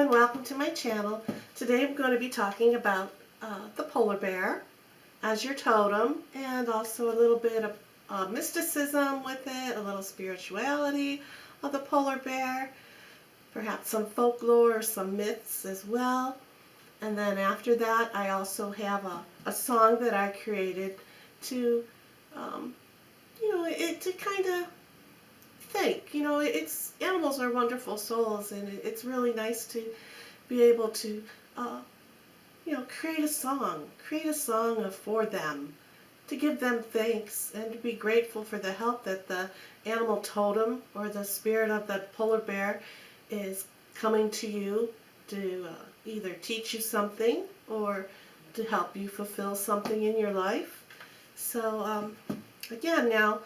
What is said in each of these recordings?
everyone, welcome to my channel. Today I'm going to be talking about the polar bear as your totem, and also a little bit of mysticism with it, a little spirituality of the polar bear, perhaps some folklore, some myths as well. And then after that I also have a song that I created to, to kind of think. It's animals are wonderful souls, and it's really nice to be able to, create a song for them, to give them thanks and to be grateful for the help that the animal totem or the spirit of the polar bear is coming to you to either teach you something or to help you fulfill something in your life. So again, now.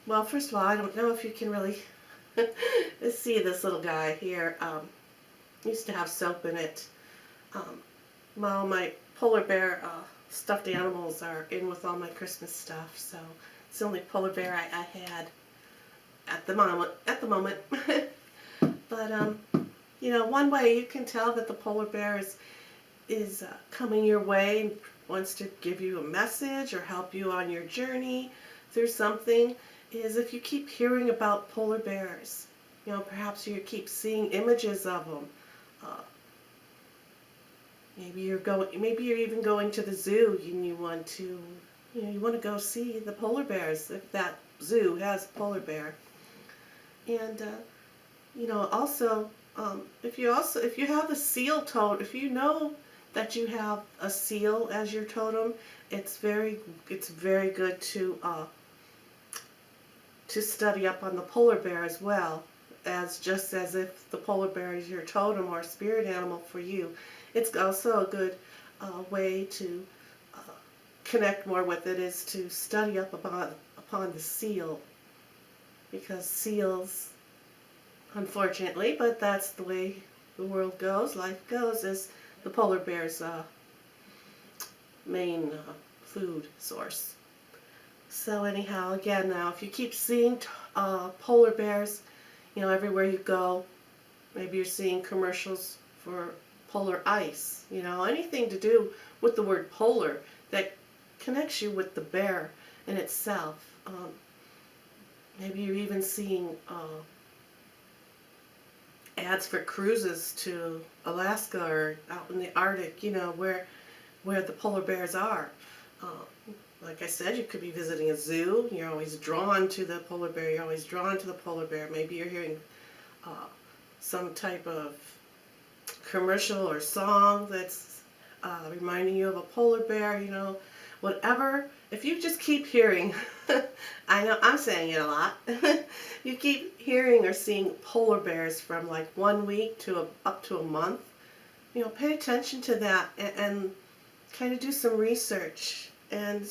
Well, first of all, I don't know if you can really see this little guy here. Used to have soap in it. Well, my polar bear stuffed animals are in with all my Christmas stuff, so it's the only polar bear I had at the moment. But one way you can tell that the polar bear is coming your way and wants to give you a message or help you on your journey through something is if you keep hearing about polar bears. Perhaps you keep seeing images of them. Maybe you're even going to the zoo and you want to go see the polar bears if that zoo has a polar bear. And also if you have a seal totem, if you know that you have a seal as your totem, it's very good to study up on the polar bear as well, just as if the polar bear is your totem or spirit animal for you. It's also a good way to connect more with it, is to study up upon the seal, because seals, unfortunately, but that's the way the world goes, life goes, is the polar bear's main food source. So anyhow, again, now if you keep seeing polar bears, everywhere you go, maybe you're seeing commercials for polar ice, anything to do with the word polar that connects you with the bear in itself. Maybe you're even seeing ads for cruises to Alaska or out in the Arctic, where the polar bears are. Like I said, you could be visiting a zoo. You're always drawn to the polar bear. You're always drawn to the polar bear. Maybe you're hearing some type of commercial or song that's reminding you of a polar bear. Whatever. If you just keep hearing, I know I'm saying it a lot. You keep hearing or seeing polar bears from like 1 week to up to a month. Pay attention to that and kind of do some research. And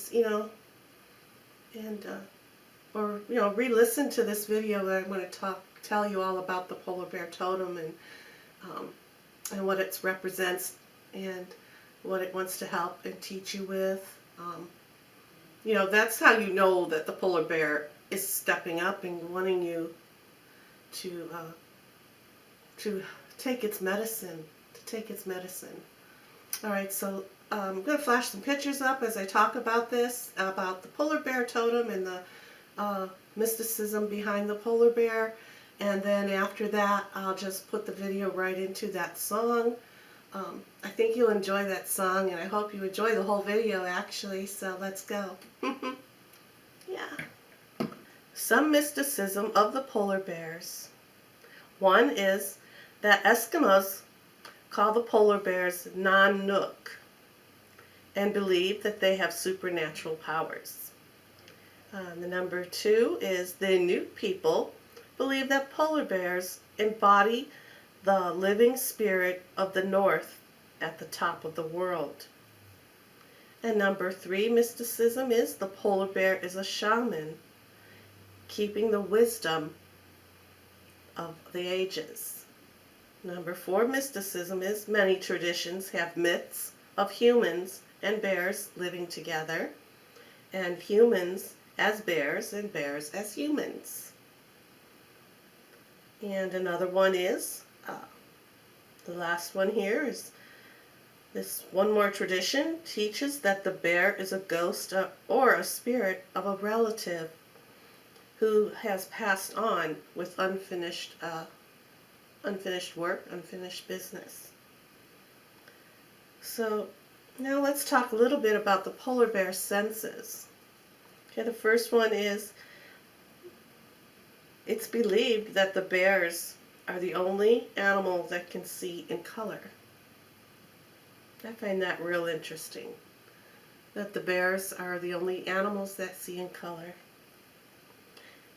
re-listen to this video that I'm going to tell you all about the polar bear totem and what it represents and what it wants to help and teach you with. That's how you know that the polar bear is stepping up and wanting you to take its medicine. All right, so I'm going to flash some pictures up as I talk about this, about the polar bear totem and the mysticism behind the polar bear. And then after that, I'll just put the video right into that song. I think you'll enjoy that song, and I hope you enjoy the whole video, actually. So let's go. Yeah. Some mysticism of the polar bears. One is that Eskimos call the polar bears Nanook and believe that they have supernatural powers. The number 2 is the Inuit people believe that polar bears embody the living spirit of the north at the top of the world. And number 3 mysticism is the polar bear is a shaman, keeping the wisdom of the ages. Number 4 mysticism is many traditions have myths of humans and bears living together, and humans as bears and bears as humans. And another one is the last one here is this one more tradition teaches that the bear is a ghost or a spirit of a relative who has passed on with unfinished work, unfinished business. So now let's talk a little bit about the polar bear senses. Okay, the first one is it's believed that the bears are the only animal that can see in color. I find that real interesting, that the bears are the only animals that see in color.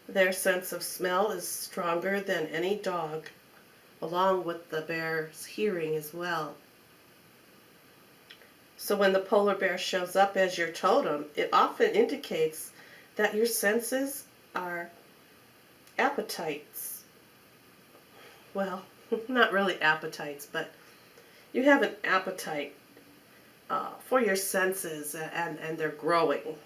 Their sense of smell is stronger than any dog, along with the bear's hearing as well. So when the polar bear shows up as your totem, it often indicates that your senses are appetites. Well, not really appetites, but you have an appetite for your senses, and they're growing.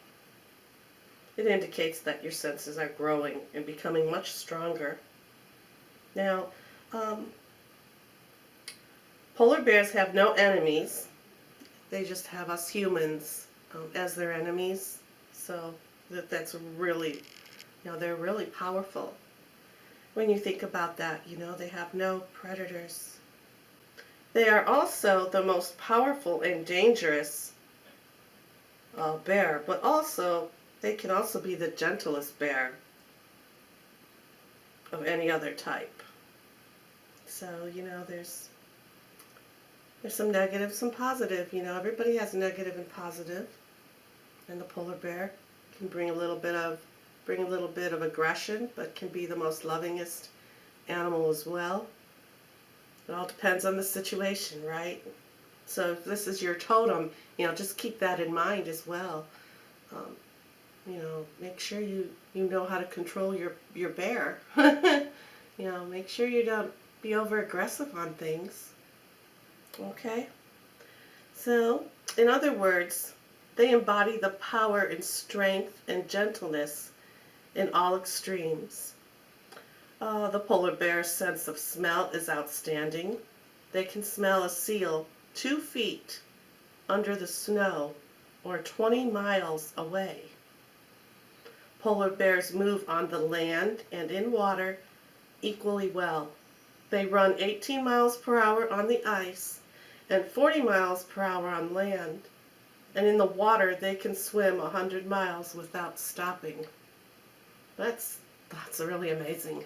It indicates that your senses are growing and becoming much stronger. Now, polar bears have no enemies. They just have us humans as their enemies. So that's really, they're really powerful. When you think about that, they have no predators. They are also the most powerful and dangerous bear, but also they can also be the gentlest bear of any other type. So, there's some negative, some positive. Everybody has negative and positive. And the polar bear can bring a little bit of aggression, but can be the most lovingest animal as well. It all depends on the situation, right? So if this is your totem, just keep that in mind as well. Make sure you know how to control your bear. Make sure you don't be over aggressive on things. Okay? So, in other words, they embody the power and strength and gentleness in all extremes. The polar bear's sense of smell is outstanding. They can smell a seal 2 feet under the snow or 20 miles away. Polar bears move on the land and in water equally well. They run 18 miles per hour on the ice and 40 miles per hour on land. And in the water, they can swim 100 miles without stopping. That's really amazing.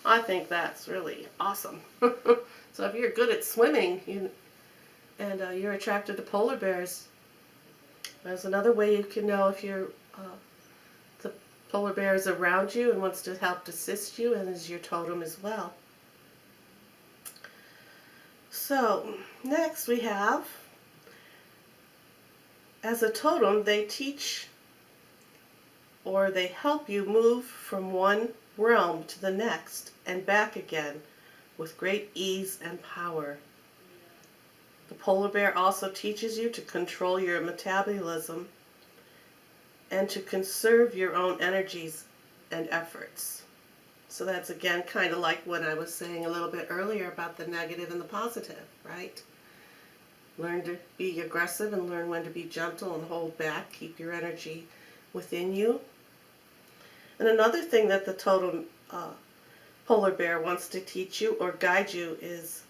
I think that's really awesome. So if you're good at swimming and you're attracted to polar bears, there's another way you can know if the polar bear is around you and wants to help assist you and is your totem as well. So next we have, as a totem, they teach or they help you move from one realm to the next and back again with great ease and power. The polar bear also teaches you to control your metabolism and to conserve your own energies and efforts. So that's again kind of like what I was saying a little bit earlier about the negative and the positive, right? Learn to be aggressive and learn when to be gentle and hold back. Keep your energy within you. And another thing that the totem polar bear wants to teach you or guide you is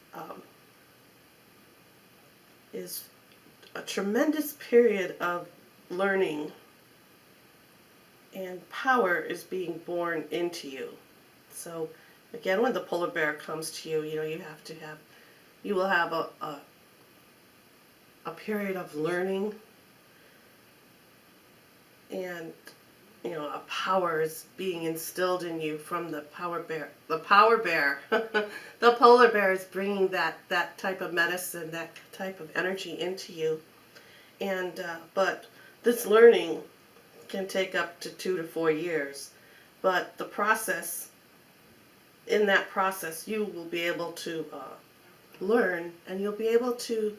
a tremendous period of learning, and power is being born into you. So again, when the polar bear comes to you, you will have a period of learning, and a power is being instilled in you from the power bear. The power bear, the polar bear is bringing that type of medicine, that type of energy into you. And but this learning can take up to 2 to 4 years. But in that process, you will be able to learn, and you'll be able to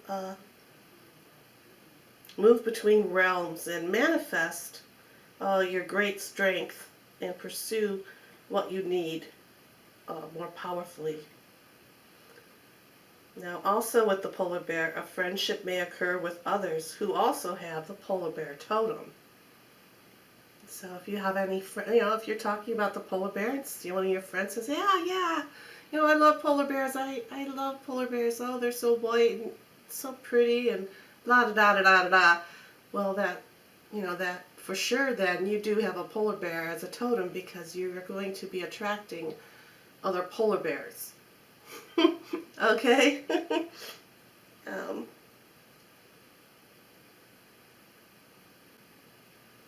move between realms and manifest your great strength and pursue what you need more powerfully. Now, also with the polar bear, a friendship may occur with others who also have the polar bear totem. So if you have any friend, if you're talking about the polar bear and one of your friends says, yeah, I love polar bears. I love polar bears. Oh, they're so white and so pretty and blah da da da da da da. Well, that for sure then you do have a polar bear as a totem because you're going to be attracting other polar bears. Okay?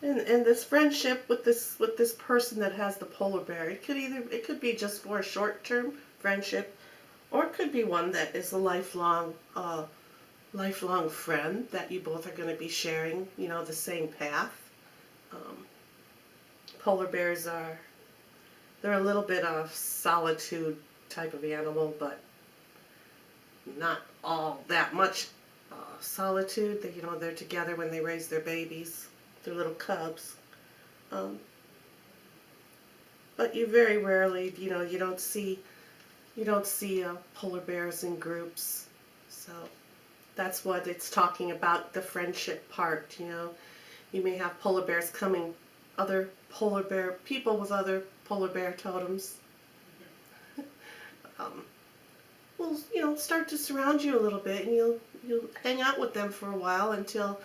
And this friendship with this person that has the polar bear, it could be just for a short-term friendship, or it could be one that is a lifelong friend that you both are going to be sharing, the same path. Polar bears they're a little bit of solitude type of animal, but not all that much solitude. They're together when they raise their babies, their little cubs. But you very rarely, you don't see polar bears in groups. So that's what it's talking about, the friendship part. You may have polar bears other polar bear people with other polar bear totems. Will start to surround you a little bit, and you'll hang out with them for a while until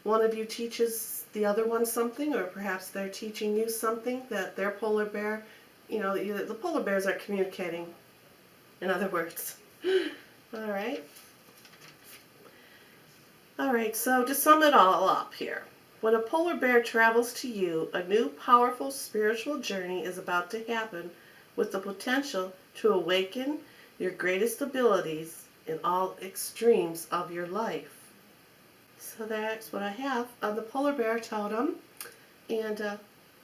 one of you teaches the other one something, or perhaps they're teaching you something that their polar bear, the polar bears are communicating, in other words. All right. All right, so to sum it all up here, when a polar bear travels to you, a new powerful spiritual journey is about to happen with the potential to awaken your greatest abilities in all extremes of your life. So that's what I have on the polar bear totem. And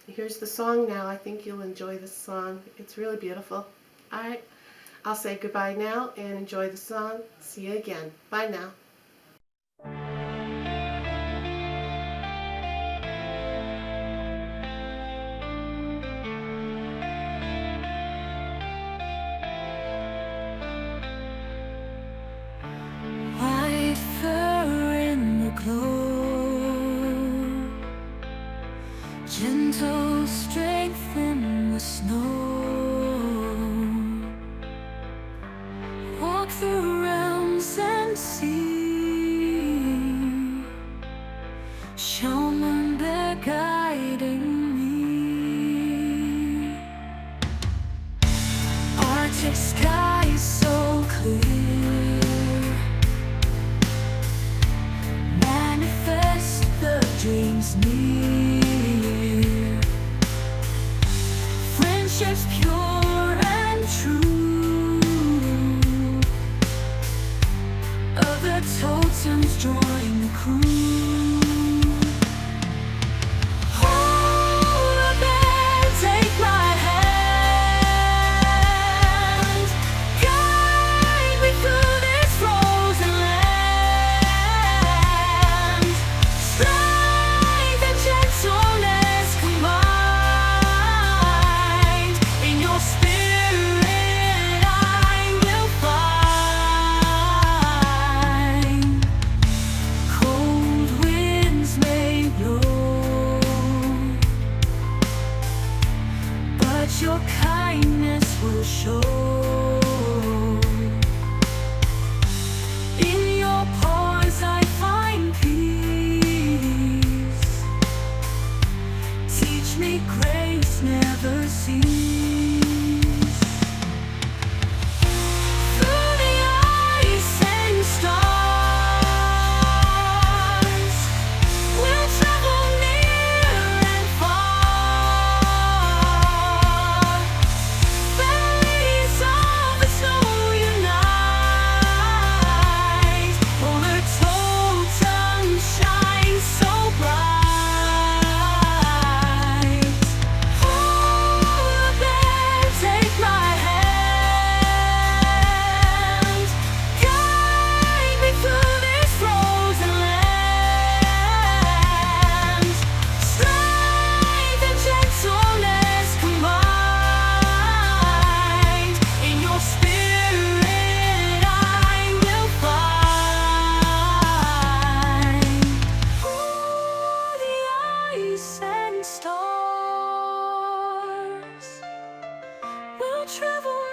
here's the song now. I think you'll enjoy this song. It's really beautiful. All right, I'll say goodbye now and enjoy the song. See you again. Bye now. Gentle strength in the snow, walk through realms and see, shaman bear guiding me. Arctic sky so clear, manifest the dreams near. Friendships pure and true, other totems join the crew. Polar bear, take my hand, guide me through this frozen land. Strength and gentleness combined, in your spirit I will find. Cold winds may blow, but your kindness will show. In your paws I find peace. Teach me grace never cease. Through the ice and stars, we'll travel near and far. Valleys of the travel